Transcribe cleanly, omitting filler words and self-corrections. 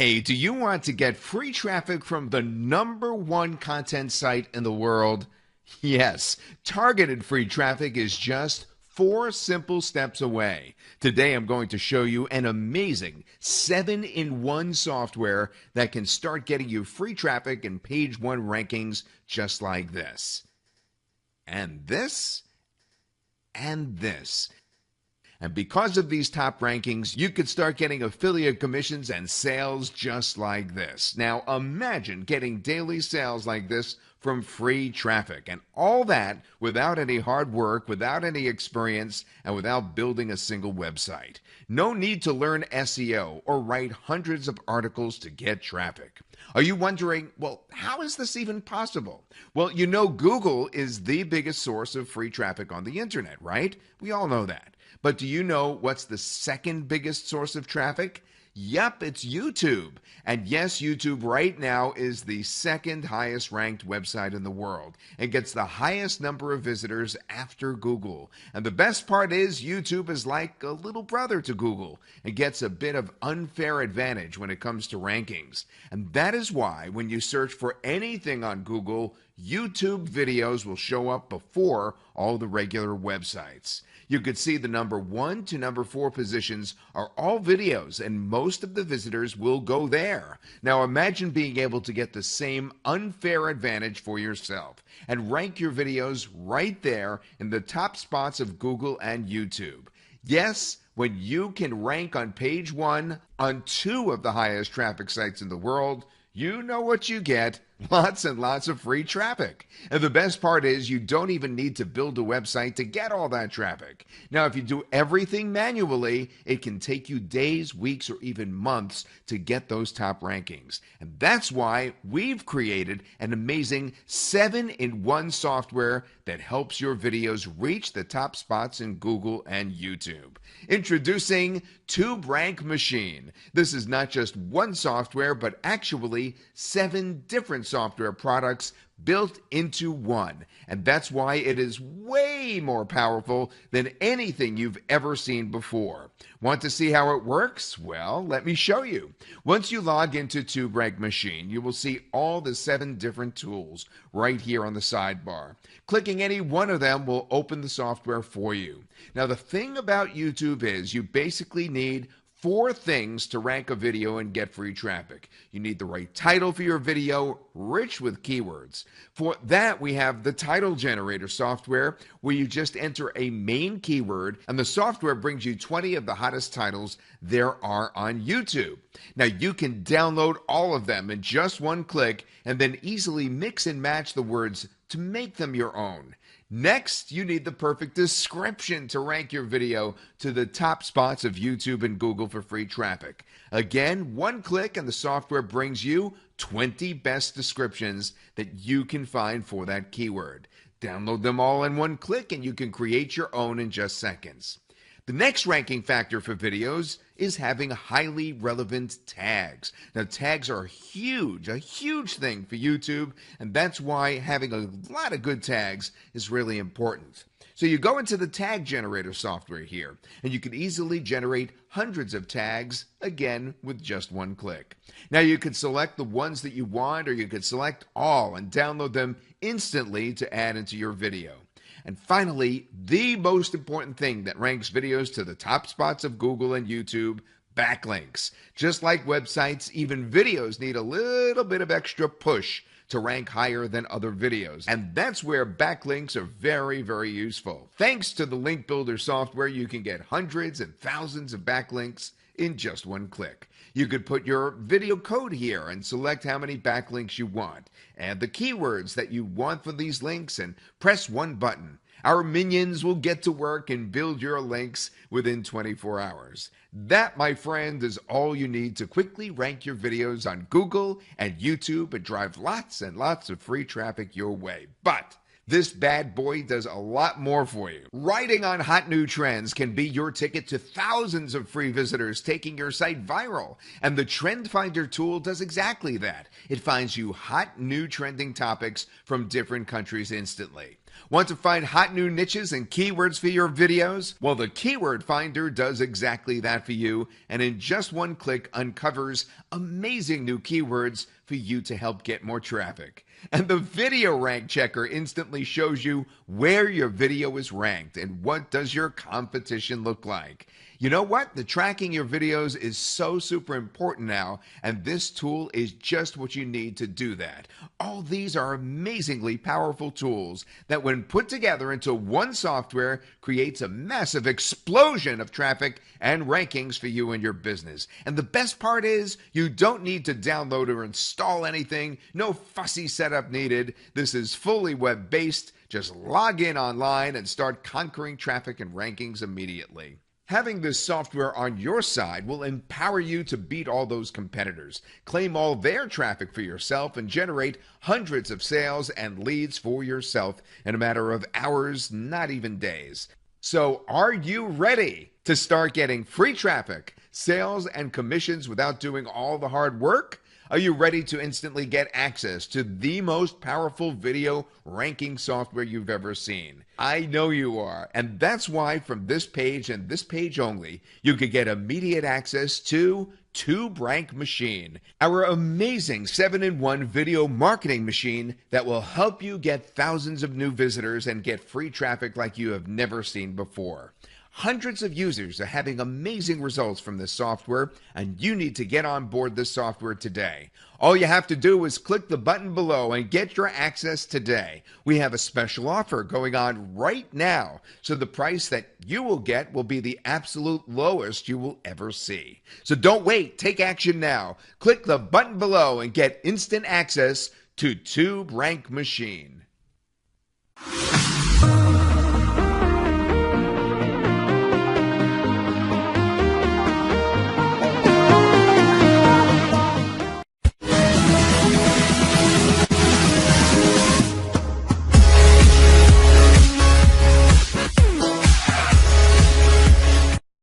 Hey, do you want to get free traffic from the #1 content site in the world? Yes, targeted free traffic is just 4 simple steps away. Today I'm going to show you an amazing 7-in-1 software that can start getting you free traffic and page 1 rankings just like this. And this, and this. And because of these top rankings, you could start getting affiliate commissions and sales just like this. Now imagine getting daily sales like this from free traffic, and all that without any hard work, without any experience, and without building a single website. No need to learn SEO or write hundreds of articles to get traffic. Are you wondering, well, how is this even possible? Well, you know Google is the biggest source of free traffic on the internet, right? We all know that. But do you know what's the second biggest source of traffic? Yep, it's YouTube. And yes, YouTube right now is the second highest ranked website in the world and gets the highest number of visitors after Google. And the best part is YouTube is like a little brother to Google and gets a bit of unfair advantage when it comes to rankings. And that is why when you search for anything on Google, YouTube videos will show up before all the regular websites. You could see the #1 to #4 positions are all videos, and most of the visitors will go there. Now imagine being able to get the same unfair advantage for yourself and rank your videos right there in the top spots of Google and YouTube. Yes, when you can rank on page 1 on 2 of the highest traffic sites in the world, you know what you get. Lots and lots of free traffic. And the best part is you don't even need to build a website to get all that traffic. Now, if you do everything manually, it can take you days, weeks, or even months to get those top rankings. And that's why we've created an amazing 7-in-1 software that helps your videos reach the top spots in Google and YouTube. Introducing TubeRank Machine. This is not just one software, but actually 7 different software products built into one. And that's why it is way more powerful than anything you've ever seen before. Want to see how it works? Well, let me show you. Once you log into TubeRank Machine, you will see all the 7 different tools right here on the sidebar. Clicking any one of them will open the software for you. Now, the thing about YouTube is you basically need 4 things to rank a video and get free traffic. You need the right title for your video, rich with keywords. For that, we have the title generator software, where you just enter a main keyword and the software brings you 20 of the hottest titles there are on YouTube. Now, you can download all of them in just one click and then easily mix and match the words to make them your own. Next, you need the perfect description to rank your video to the top spots of YouTube and Google for free traffic. Again, one click and the software brings you 20 best descriptions that you can find for that keyword. Download them all in one click and you can create your own in just seconds. The next ranking factor for videos is having highly relevant tags. Now, tags are a huge thing for YouTube, and that's why having a lot of good tags is really important. So you go into the tag generator software here, and you can easily generate hundreds of tags, again, with just one click. Now, you can select the ones that you want, or you can select all and download them instantly to add into your video. And finally, the most important thing that ranks videos to the top spots of Google and YouTube, backlinks. Just like websites, even videos need a little bit of extra push to rank higher than other videos. And that's where backlinks are very, very useful. Thanks to the Link Builder software, you can get hundreds and thousands of backlinks in just one click. You could put your video code here and select how many backlinks you want. Add the keywords that you want for these links and press one button. Our minions will get to work and build your links within 24 hours. That, my friend, is all you need to quickly rank your videos on Google and YouTube and drive lots and lots of free traffic your way. But this bad boy does a lot more for you. Writing on hot new trends can be your ticket to thousands of free visitors taking your site viral. And the Trend Finder tool does exactly that. It finds you hot new trending topics from different countries instantly. Want to find hot new niches and keywords for your videos? Well, the Keyword Finder does exactly that for you, and in just one click uncovers amazing new keywords for you to help get more traffic. And the Video Rank Checker instantly shows you where your video is ranked and what does your competition look like. You know what? The tracking your videos is so super important now, and this tool is just what you need to do that. All these are amazingly powerful tools that, when put together into one software, creates a massive explosion of traffic and rankings for you and your business. And the best part is, you don't need to download or install anything. No fussy setup needed. This is fully web-based. Just log in online and start conquering traffic and rankings immediately. Having this software on your side will empower you to beat all those competitors, claim all their traffic for yourself, and generate hundreds of sales and leads for yourself in a matter of hours, not even days. So, are you ready to start getting free traffic, sales, and commissions without doing all the hard work? Are you ready to instantly get access to the most powerful video ranking software you've ever seen? I know you are. And that's why from this page and this page only, you could get immediate access to TubeRank Machine, our amazing 7-in-1 video marketing machine that will help you get thousands of new visitors and get free traffic like you have never seen before. Hundreds of users are having amazing results from this software, and you need to get on board this software today. All you have to do is click the button below and get your access today. We have a special offer going on right now, so the price that you will get will be the absolute lowest you will ever see. So don't wait, take action now. Click the button below and get instant access to TubeRank Machine.